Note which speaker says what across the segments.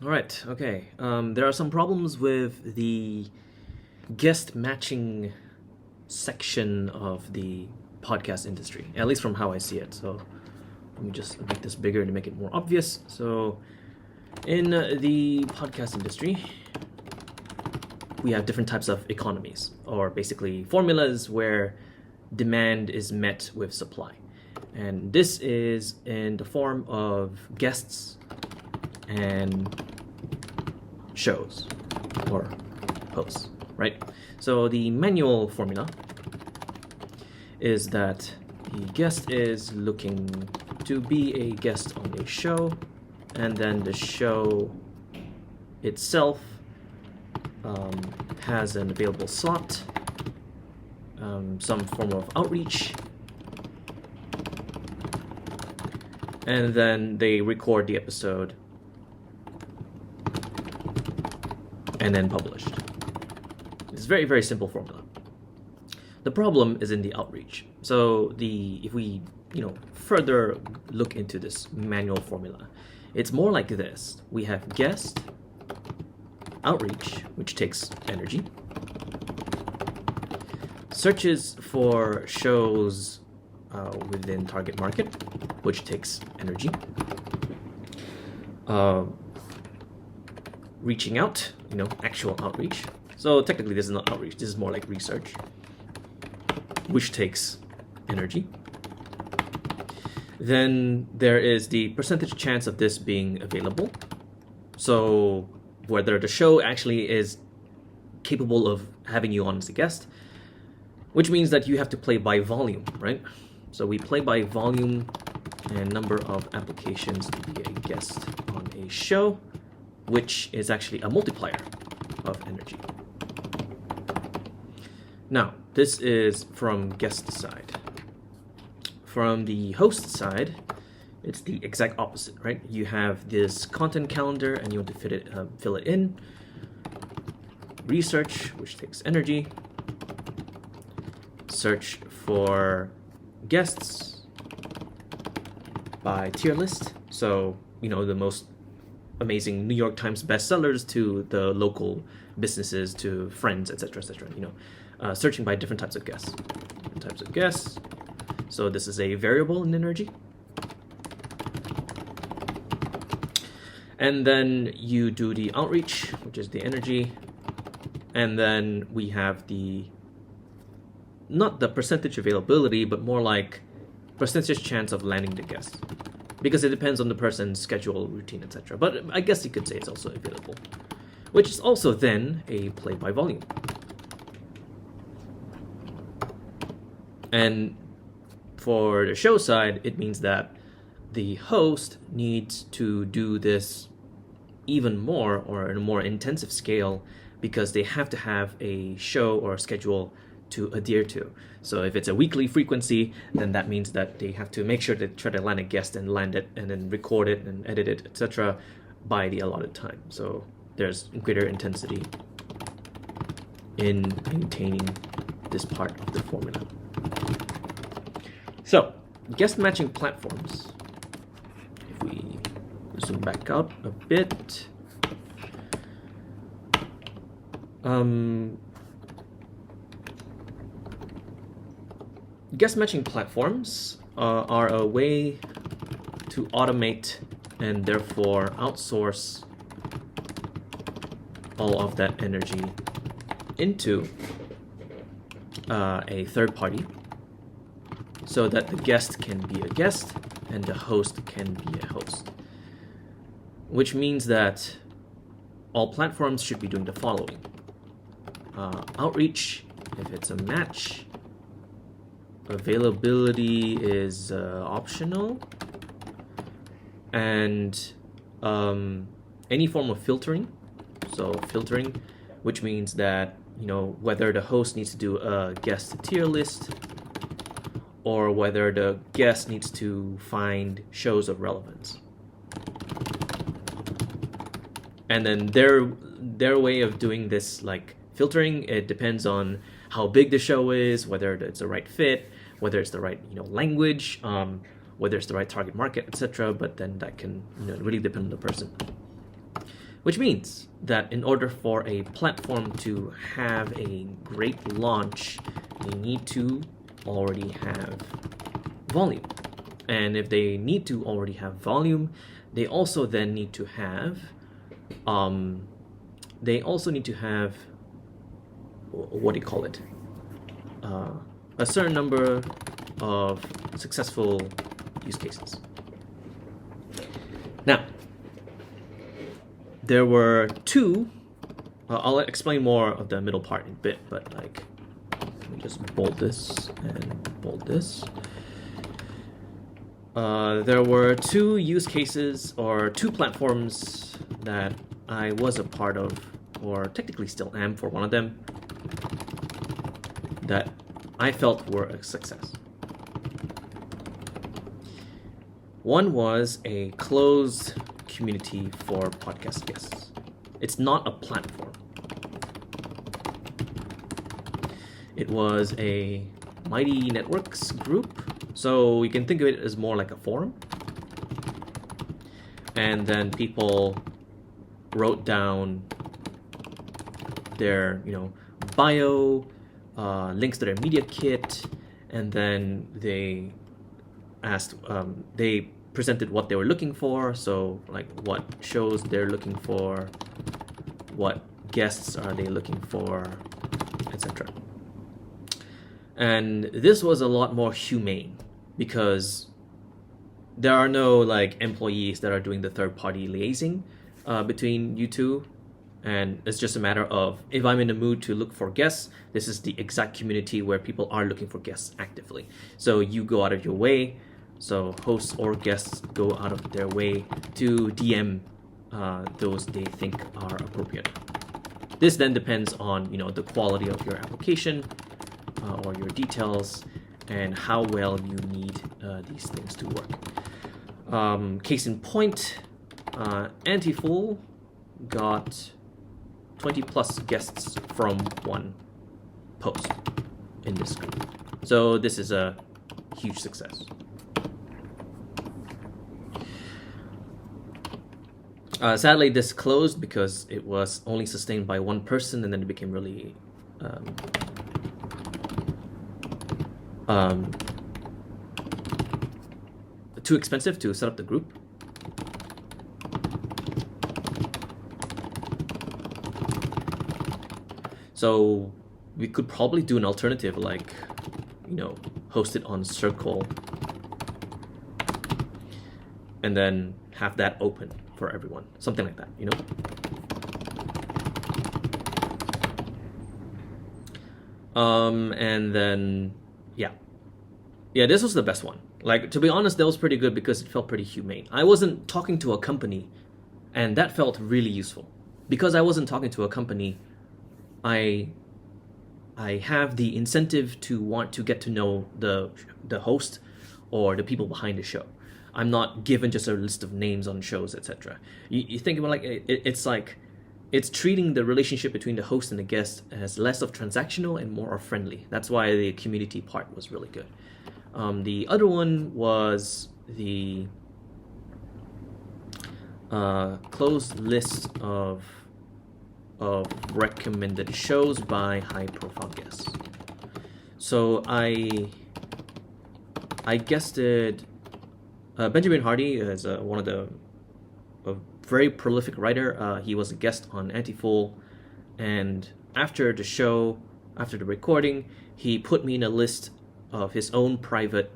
Speaker 1: All right, okay. There are some problems with the guest matching section of the podcast industry, at least from how I see it. So let me just make this bigger to make it more obvious. So in the podcast industry, we have different types of economies, or basically formulas where demand is met with supply. And this is in the form of guests and shows or hosts, right? So the manual formula is that the guest is looking to be a guest on a show, and then the show itself has an available slot, some form of outreach, and then they record the episode and then published. It's a very, very simple formula. The problem is in the outreach. So if we further look into this manual formula, it's more like this. We have guest, outreach, which takes energy, searches for shows within target market, which takes energy, reaching out, actual outreach. So technically this is not outreach, this is more like research, which takes energy. Then there is the percentage chance of this being available. So whether the show actually is capable of having you on as a guest, which means that you have to play by volume, right? So we play by volume and number of applications to be a guest on a show, which is actually a multiplier of energy. Now, this is from guest side. From the host side, it's the exact opposite, right? You have this content calendar and you want to fill it in. Research, which takes energy. Search for guests by tier list. So, the most amazing New York Times bestsellers to the local businesses, to friends, etc., etc. Searching by different types of guests. So this is a variable in energy. And then you do the outreach, which is the energy. And then we have not the percentage availability, but more like percentage chance of landing the guest. Because it depends on the person's schedule, routine, etc. But I guess you could say it's also available, which is also then a play by volume. And for the show side, it means that the host needs to do this even more, or in a more intensive scale, because they have to have a show or a schedule to adhere to. So if it's a weekly frequency, then that means that they have to make sure to try to land a guest and land it and then record it and edit it, etc. by the allotted time. So there's greater intensity in maintaining this part of the formula. So guest matching platforms, if we zoom back out a bit, guest matching platforms are a way to automate and therefore outsource all of that energy into a third party, so that the guest can be a guest and the host can be a host. Which means that all platforms should be doing the following. Outreach, if it's a match. Availability is optional. And any form of filtering. So filtering, which means that, whether the host needs to do a guest tier list, or whether the guest needs to find shows of relevance. And then their way of doing this, like filtering, it depends on how big the show is, whether it's the right fit, whether it's the right language, whether it's the right target market, etc. But then that can really depend on the person. which means that in order for a platform to have a great launch, they need to already have volume. And if they need to already have volume, they also then need to have what do you call it? A certain number of successful use cases. Now, there were two. I'll explain more of the middle part in a bit, but like, let me just bold this and bold this. There were two use cases or two platforms that I was a part of, or technically still am for one of them, that I felt were a success. One was a closed community for podcast guests. It's not a platform. It was a Mighty Networks group, so you can think of it as more like a forum. And then people wrote down their, bio, links to their media kit, and then they asked, they presented what they were looking for, so like what shows they're looking for, what guests are they looking for, etc. And this was a lot more humane because there are no like employees that are doing the third-party liaising between you two, and it's just a matter of, if I'm in the mood to look for guests, this is the exact community where people are looking for guests actively. So you go out of your way, so hosts or guests go out of their way to DM those they think are appropriate. This then depends on the quality of your application or your details and how well you need these things to work. Case in point, Antifool got 20 plus guests from one post in this group. So this is a huge success. Sadly, this closed because it was only sustained by one person, and then it became really too expensive to set up the group. So we could probably do an alternative, like, host it on Circle and then have that open for everyone, something like that, and then yeah, this was the best one. Like, to be honest, that was pretty good because it felt pretty humane. I wasn't talking to a company, and that felt really useful. Because I wasn't talking to a company, I have the incentive to want to get to know the host or the people behind the show. I'm not given just a list of names on shows, etc. You think about it's treating the relationship between the host and the guest as less of transactional and more of friendly. That's why the community part was really good. The other one was the closed list of recommended shows by high-profile guests. So I guested Benjamin Hardy is a very prolific writer. He was a guest on Antifool, and after the recording, he put me in a list of his own private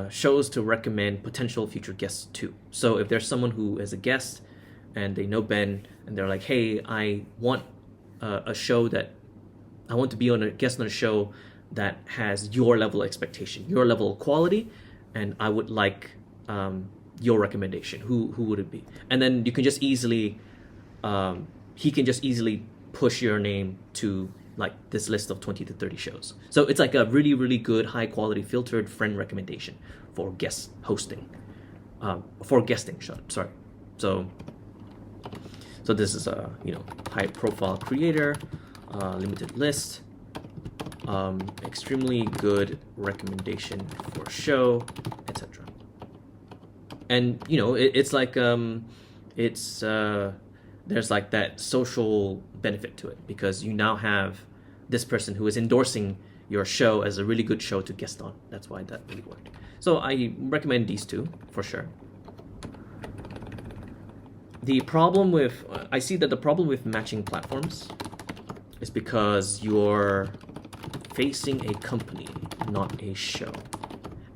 Speaker 1: shows to recommend potential future guests to. So if there's someone who is a guest and they know Ben and they're like, hey, I want a show that I want to be on a guest on a show that has your level of expectation, your level of quality, and I would like your recommendation. Who would it be? And then you can just easily, he can just easily push your name to like this list of 20 to 30 shows. So it's like a really, really good, high quality, filtered friend recommendation for guest hosting, for guesting. Sorry. So this is a high profile creator, limited list, extremely good recommendation for show, etc. And it's like there's like that social benefit to it, because you now have this person who is endorsing your show as a really good show to guest on. That's why that really worked. So I recommend these two for sure. I see that the problem with matching platforms is because you're facing a company, not a show.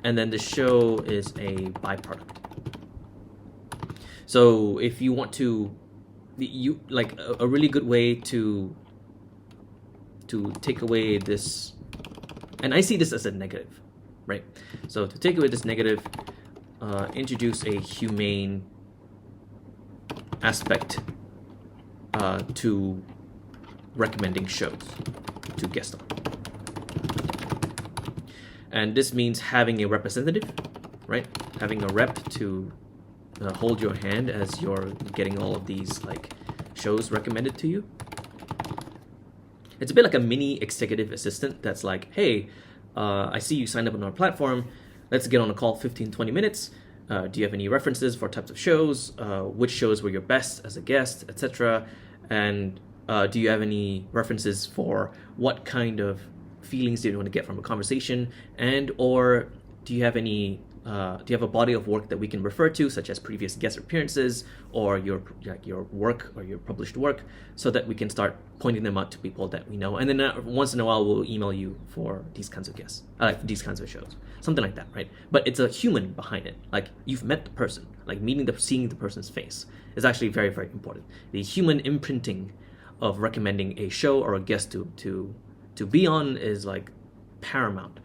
Speaker 1: And then the show is a byproduct. So if you want to, a really good way to take away this, and I see this as a negative, right? So to take away this negative, introduce a humane aspect to recommending shows to guest on. And this means having a representative, right? Having a rep to hold your hand as you're getting all of these like shows recommended to you. It's a bit like a mini executive assistant that's like, hey, I see you signed up on our platform. Let's get on a call 15-20 minutes. Do you have any references for types of shows? Which shows were your best as a guest, etc.? And do you have any references for what kind of feelings do you want to get from a conversation? And or do you have any do you have a body of work that we can refer to, such as previous guest appearances or your work or your published work, so that we can start pointing them out to people that we know? And then once in a while we'll email you for these kinds of guests, these kinds of shows, something like that, right? But it's a human behind it. Like, you've met the person, like seeing the person's face is actually very, very important. The human imprinting of recommending a show or a guest to be on is like paramount.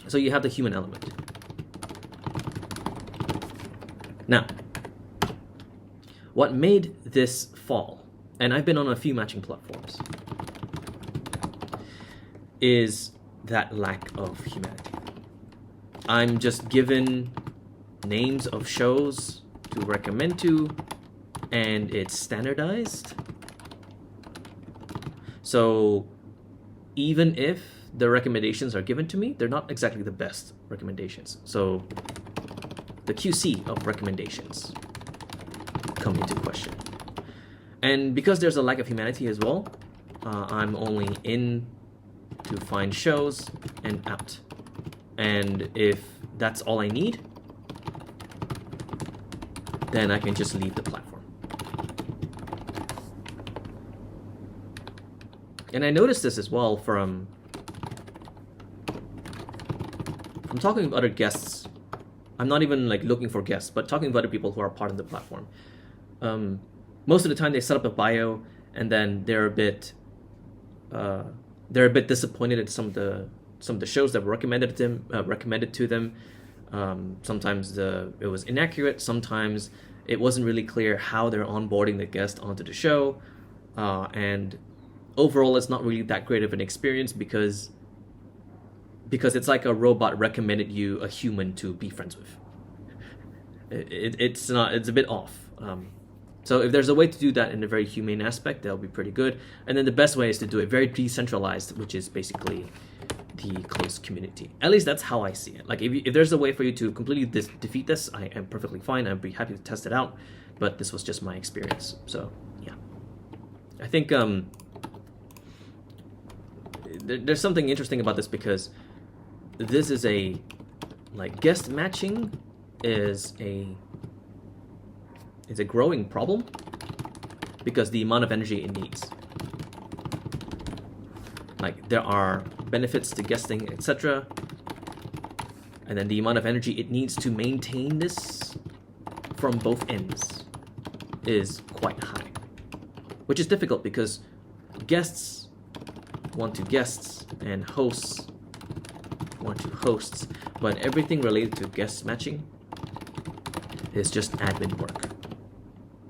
Speaker 1: So you have the human element. Now, what made this fall, and I've been on a few matching platforms, is that lack of humanity. I'm just given names of shows to recommend to, and it's standardized. So even if the recommendations are given to me, they're not exactly the best recommendations. So the QC of recommendations come into question. And because there's a lack of humanity as well, I'm only in to find shows and out. And if that's all I need, then I can just leave the platform. And I noticed this as well from talking with other guests. I'm not even like looking for guests, but talking with other people who are part of the platform. Most of the time they set up a bio and then they're a bit disappointed at some of the shows that were recommended to them. Sometimes it was inaccurate. Sometimes it wasn't really clear how they're onboarding the guest onto the show, and overall it's not really that great of an experience because it's like a robot recommended you a human to be friends with. It's a bit off. So if there's a way to do that in a very humane aspect, that'll be pretty good. And then the best way is to do it very decentralized, which is basically the closed community. At least that's how I see it. Like if there's a way for you to completely defeat this, I am perfectly fine. I'd be happy to test it out. But this was just my experience. So yeah, I think there's something interesting about this, because this is guest matching is a growing problem because the amount of energy it needs. Like, there are benefits to guesting, etc. And then the amount of energy it needs to maintain this from both ends is quite high, which is difficult because guests want to guests and hosts want to hosts, but everything related to guest matching is just admin work.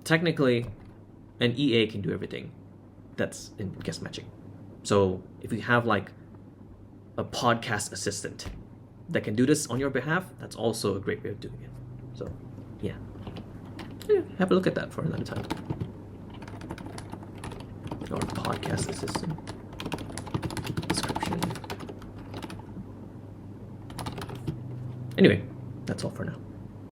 Speaker 1: Technically, an EA can do everything that's in guest matching. So if you have like a podcast assistant that can do this on your behalf, that's also a great way of doing it. So yeah, have a look at that for another time. Or podcast assistant description. Anyway, that's all for now.